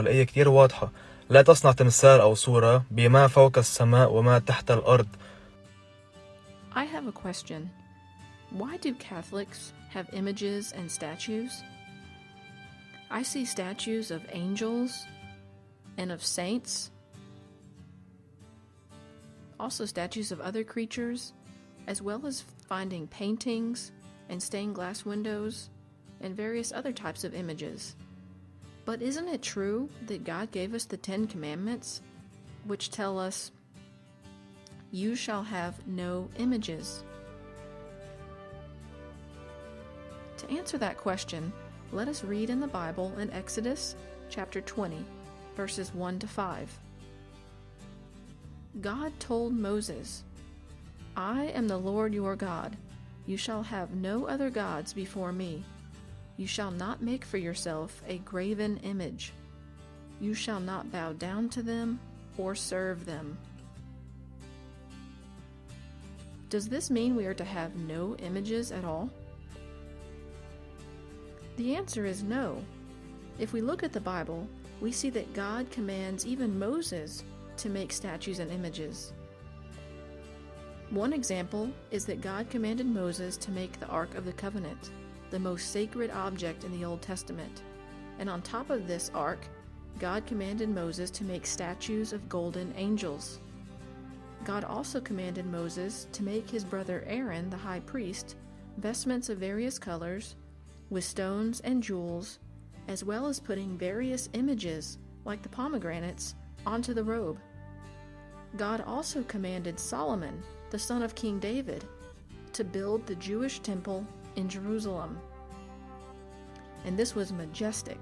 الآية كتير واضحة: لا تصنع تمثال أو صورة بما فوق السماء وما تحت الأرض. I have a question. Why do Catholics have images and statues? I see statues of angels and of saints, also statues of other creatures, as well as finding paintings and stained glass windows and various other types of images. But isn't it true that God gave us the 10 Commandments, which tell us, "You shall have no images"? To answer that question, let us read in the Bible in Exodus chapter 20, verses 1 to 5. God told Moses, "I am the Lord your God. You shall have no other gods before me. You shall not make for yourself a graven image. You shall not bow down to them or serve them." Does this mean we are to have no images at all? The answer is no. If we look at the Bible, we see that God commands even Moses to make statues and images. One example is that God commanded Moses to make the Ark of the Covenant, the most sacred object in the Old Testament. And on top of this ark, God commanded Moses to make statues of golden angels. God also commanded Moses to make his brother Aaron, the high priest, vestments of various colors, with stones and jewels, as well as putting various images, like the pomegranates, onto the robe. God also commanded Solomon, the son of King David, to build the Jewish temple in Jerusalem. And this was majestic.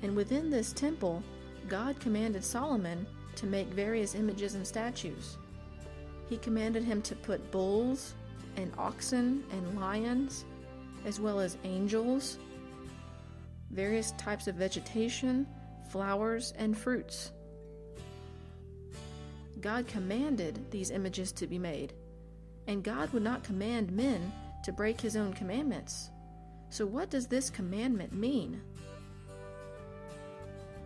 And within this temple, God commanded Solomon to make various images and statues. He commanded him to put bulls and oxen and lions, as well as angels, various types of vegetation, flowers, and fruits. God commanded these images to be made, and God would not command men to break his own commandments. So what does this commandment mean?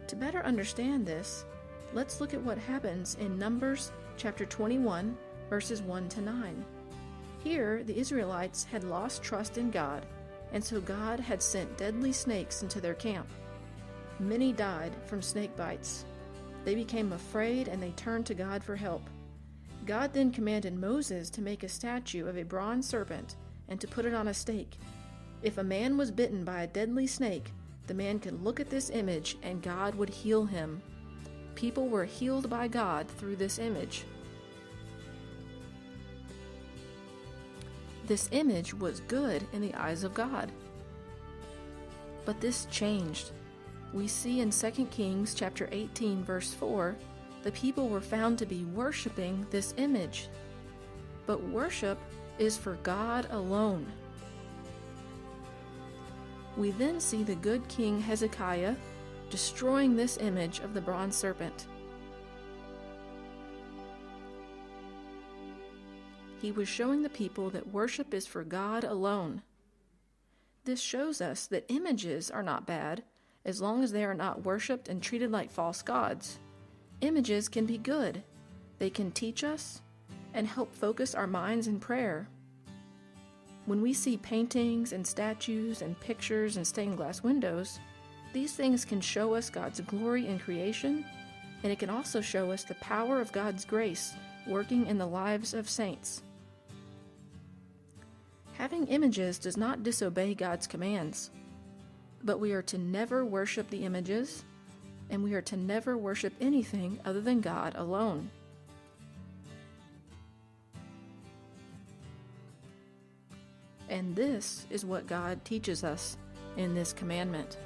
To better understand this, let's look at what happens in Numbers chapter 21, verses 1 to 9. Here, the Israelites had lost trust in God, and so God had sent deadly snakes into their camp. Many died from snake bites. They became afraid and they turned to God for help. God then commanded Moses to make a statue of a bronze serpent and to put it on a stake. If a man was bitten by a deadly snake, the man could look at this image and God would heal him. People were healed by God through this image. This image was good in the eyes of God. But this changed. We see in 2 Kings chapter 18 verse 4, the people were found to be worshiping this image. But worship is for God alone. We then see the good King Hezekiah destroying this image of the bronze serpent. He was showing the people that worship is for God alone. This shows us that images are not bad, as long as they are not worshipped and treated like false gods. Images can be good. They can teach us and help focus our minds in prayer. When we see paintings and statues and pictures and stained glass windows, these things can show us God's glory in creation, and it can also show us the power of God's grace working in the lives of saints. Having images does not disobey God's commands, but we are to never worship the images, and we are to never worship anything other than God alone. And this is what God teaches us in this commandment.